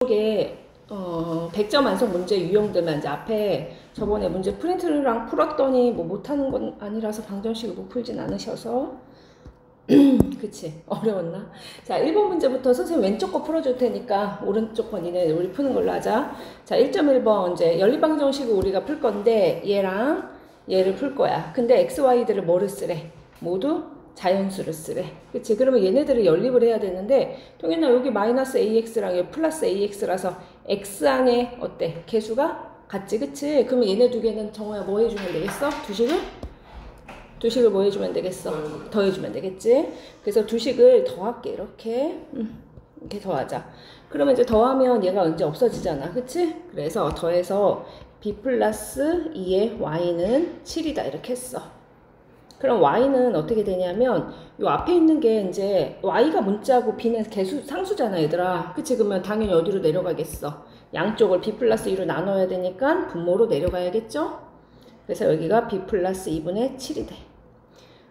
이게 100점 완성 문제 유형들만 이제 앞에 저번에 문제 프린트랑 풀었더니 뭐 못하는 건 아니라서 방정식을 못 풀진 않으셔서 그치 어려웠나? 자 1번 문제부터 선생님 왼쪽 거 풀어줄 테니까 오른쪽 거 니네 우리 푸는 걸로 하자. 자 1.1번 이제 연립방정식을 우리가 풀 건데 얘랑 얘를 풀 거야. 근데 x, y들을 뭐를 쓰래? 모두 자연수를 쓰래. 그치? 그러면 얘네들을 연립을 해야 되는데 동현아 여기 마이너스 ax랑 여기 플러스 ax라서 x항의 어때? 개수가 같지? 그치? 그러면 얘네 두 개는 정호야 뭐 해주면 되겠어? 두식을 뭐 해주면 되겠어? 더해주면 되겠지? 그래서 두식을 더할게 이렇게 이렇게 더하자. 그러면 이제 더하면 얘가 이제 없어지잖아. 그치? 그래서 더해서 b 플러스 2의 y는 7이다 이렇게 했어. 그럼 y는 어떻게 되냐면 요 앞에 있는 게 이제 y가 문자고 b는 개수 상수잖아 얘들아. 그치? 그러면 당연히 어디로 내려가겠어? 양쪽을 b 플러스 2로 나눠야 되니까 분모로 내려가야겠죠? 그래서 여기가 b 플러스 2분의 7이 돼.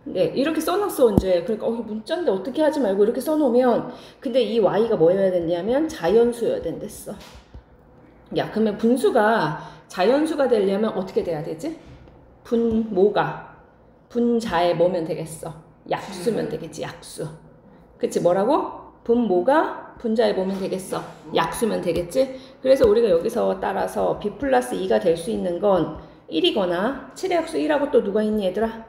네, 이렇게 써놨어 이제. 그러니까 문자인데 어떻게 하지 말고 이렇게 써놓으면 근데 이 y가 뭐여야 되냐면 자연수여야 된댔어. 야 그러면 분수가 자연수가 되려면 어떻게 돼야 되지? 분자에 뭐면 되겠어? 약수면 되겠지. 약수. 그치? 뭐라고? 분모가 분자에 뭐면 되겠어? 약수면 되겠지? 그래서 우리가 여기서 따라서 b 플러스 2가 될 수 있는 건 1이거나 7의 약수 1하고 또 누가 있니 얘들아?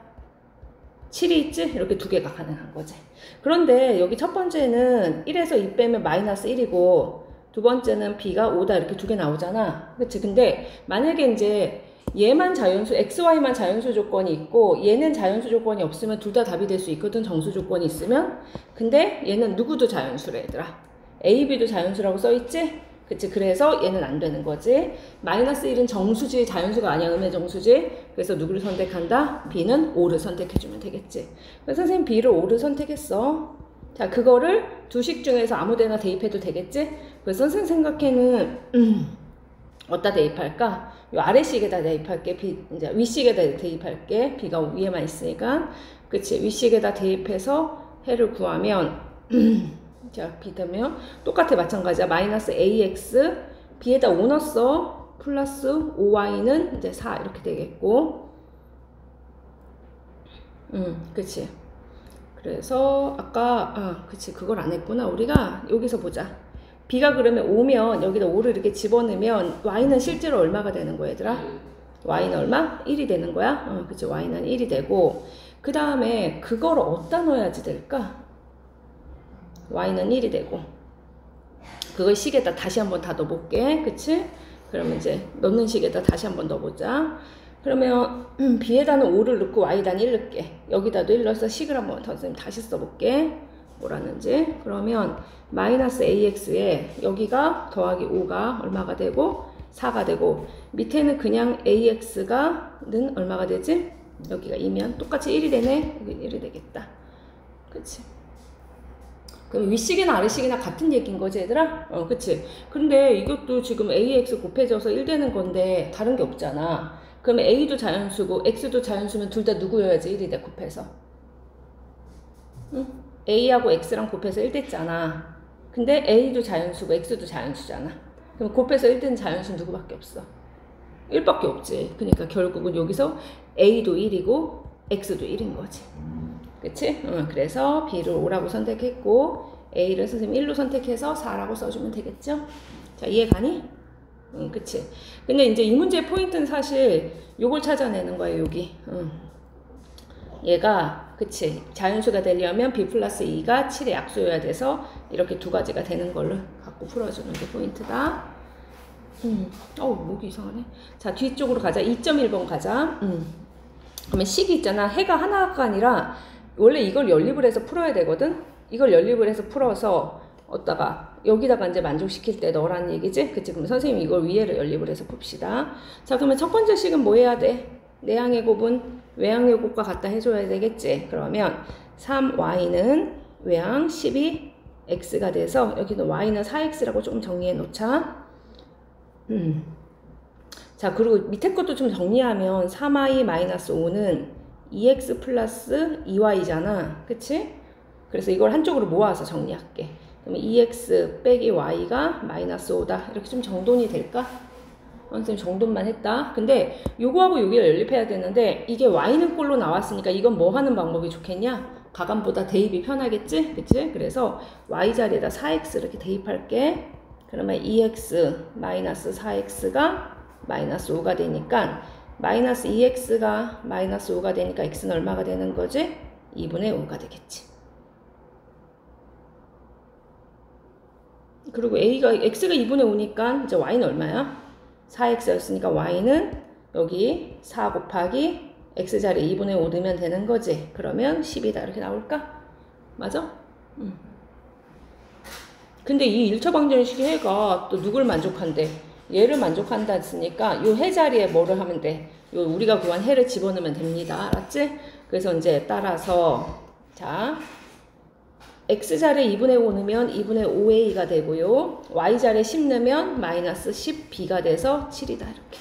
7이 있지? 이렇게 두 개가 가능한 거지. 그런데 여기 첫 번째는 1에서 2 빼면 마이너스 1이고 두 번째는 b가 5다 이렇게 두 개 나오잖아. 그치? 근데 만약에 이제 얘만 자연수, xy만 자연수 조건이 있고 얘는 자연수 조건이 없으면 둘 다 답이 될 수 있거든. 정수 조건이 있으면. 근데 얘는 누구도 자연수래 얘들아. a, b도 자연수라고 써있지? 그치? 그래서 얘는 안 되는 거지. 마이너스 1은 정수지 자연수가 아니야. 음의 정수지. 그래서 누구를 선택한다? b는 5를 선택해주면 되겠지. 그래서 선생님 b를 5를 선택했어. 자 그거를 두식 중에서 아무데나 대입해도 되겠지? 그래서 선생님 생각에는 어디다 대입할까? 요 아래식에다 대입할게. 이제 윗식에다 대입할게. b가 위에만 있으니까. 그치? 윗식에다 대입해서 해를 구하면 자, b 되면 똑같아. 마찬가지야. 마이너스 ax b에다 5 넣었어. 플러스 5y는 이제 4 이렇게 되겠고. 그치. 그래서 아까 그치 그걸 안 했구나. 우리가 여기서 보자. b가 그러면 5면 여기다 5를 이렇게 집어넣으면 y는 실제로 얼마가 되는 거야 얘들아? y는 얼마? 1이 되는 거야? 그치. y는 1이 되고 그 다음에 그걸 어디다 넣어야지 될까? y는 1이 되고 그걸 식에다 다시 한번 다 넣어볼게. 그치? 그러면 이제 넣는 식에다 다시 한번 넣어보자. 그러면 b에다는 5를 넣고 y에다는 1 넣을게. 여기다도 1 넣어서 식을 한번 다시 써볼게. 뭐라는지. 그러면 마이너스 ax에 여기가 더하기 5가 얼마가 되고 4가 되고 밑에는 그냥 ax가 는 얼마가 되지? 여기가 2면 똑같이 1이 되네. 여기 1이 되겠다. 그치? 그럼 윗식이나 아래식이나 같은 얘기인 거지 얘들아? 그치? 근데 이것도 지금 ax 곱해져서 1 되는 건데 다른 게 없잖아. 그러면 a도 자연수고 x도 자연수면 둘 다 누구여야지 1이 돼 곱해서. 응? a하고 x랑 곱해서 1 됐잖아. 근데 a도 자연수고 x도 자연수잖아. 그럼 곱해서 1 된 자연수는 누구밖에 없어? 1밖에 없지. 그러니까 결국은 여기서 a도 1이고 x도 1인 거지. 그치? 그래서 b를 5라고 선택했고 a를 선생님 1로 선택해서 4라고 써주면 되겠죠? 자 이해가니? 그치? 근데 이제 이 문제의 포인트는 사실 요걸 찾아내는 거예요. 여기 얘가 그치? 자연수가 되려면 b 플러스 2가 7의 약수여야 돼서 이렇게 두 가지가 되는 걸로 갖고 풀어주는 게 포인트다. 목이 이상하네. 자 뒤쪽으로 가자. 2.1번 가자. 그러면 식이 있잖아. 해가 하나가 아니라 원래 이걸 연립을 해서 풀어야 되거든. 이걸 연립을 해서 풀어서 어디다가 여기다가 이제 만족시킬 때 넣으라는 얘기지. 그치? 그럼 선생님이 이걸 위에를 연립을 해서 풉시다. 자 그러면 첫 번째 식은 뭐 해야 돼? 내항의 곱은 외항의 곱과 같다 해줘야 되겠지. 그러면 3y는 외항 12x가 돼서 여기는 y는 4x라고 조금 정리해 놓자. 자 그리고 밑에 것도 좀 정리하면 3y 마이너스 5는 2x 플러스 2y잖아. 그치? 그래서 이걸 한쪽으로 모아서 정리할게. 그러면 2x 빼기 y가 마이너스 5다. 이렇게 좀 정돈이 될까? 선생님 정돈만 했다. 근데 요거하고 요게 연립해야 되는데 이게 y는 꼴로 나왔으니까 이건 뭐 하는 방법이 좋겠냐? 가감보다 대입이 편하겠지? 그치? 그래서 y 자리에다 4x 이렇게 대입할게. 그러면 2x 마이너스 4x가 마이너스 5가 되니까 마이너스 2x가 마이너스 5가 되니까 x는 얼마가 되는 거지? 2분의 5가 되겠지. 그리고 x가 2분의 5니까 이제 y는 얼마야? 4x였으니까 y는 여기 4 곱하기 x자리에 2분의 5 넣으면 되는 거지. 그러면 10이다 이렇게 나올까? 맞아? 근데 이 1차 방정식의 해가 또 누굴 만족한대? 얘를 만족한다 했으니까 이 해 자리에 뭐를 하면 돼? 요 우리가 구한 해를 집어넣으면 됩니다. 알았지? 그래서 이제 따라서 자 x자리에 2분의 5 넣으면 2분의 5a가 되고요. y자리에 10 넣으면 마이너스 10b가 돼서 7이다 이렇게.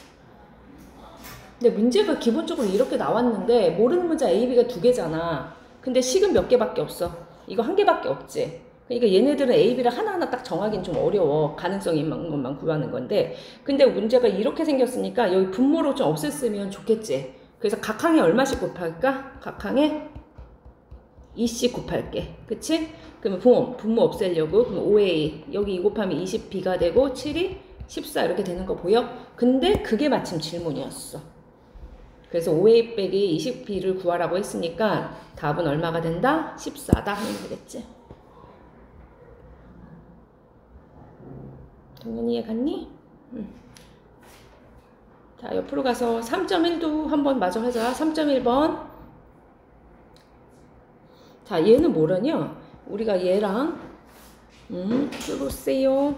근데 문제가 기본적으로 이렇게 나왔는데 모르는 문자 a, b가 두 개잖아. 근데 식은 몇 개밖에 없어. 이거 한 개밖에 없지. 그러니까 얘네들은 a, b를 하나하나 딱 정하기는 좀 어려워. 가능성이 있는 것만 구하는 건데. 근데 문제가 이렇게 생겼으니까 여기 분모로 좀 없앴으면 좋겠지. 그래서 각항에 얼마씩 곱할까? 각항에 2씩 곱할게. 그치? 그러면 분모 없애려고. 그럼 5a. 여기 2 곱하면 20b가 되고 7이 14 이렇게 되는 거 보여? 근데 그게 마침 질문이었어. 그래서 5a 빼기 20b를 구하라고 했으니까 답은 얼마가 된다? 14다 하면 되겠지. 동현이 이해 갔니? 자, 옆으로 가서 3.1도 한번 마저 하자. 3.1번. 자, 얘는 뭐라냐? 우리가 얘랑, 들어오세요.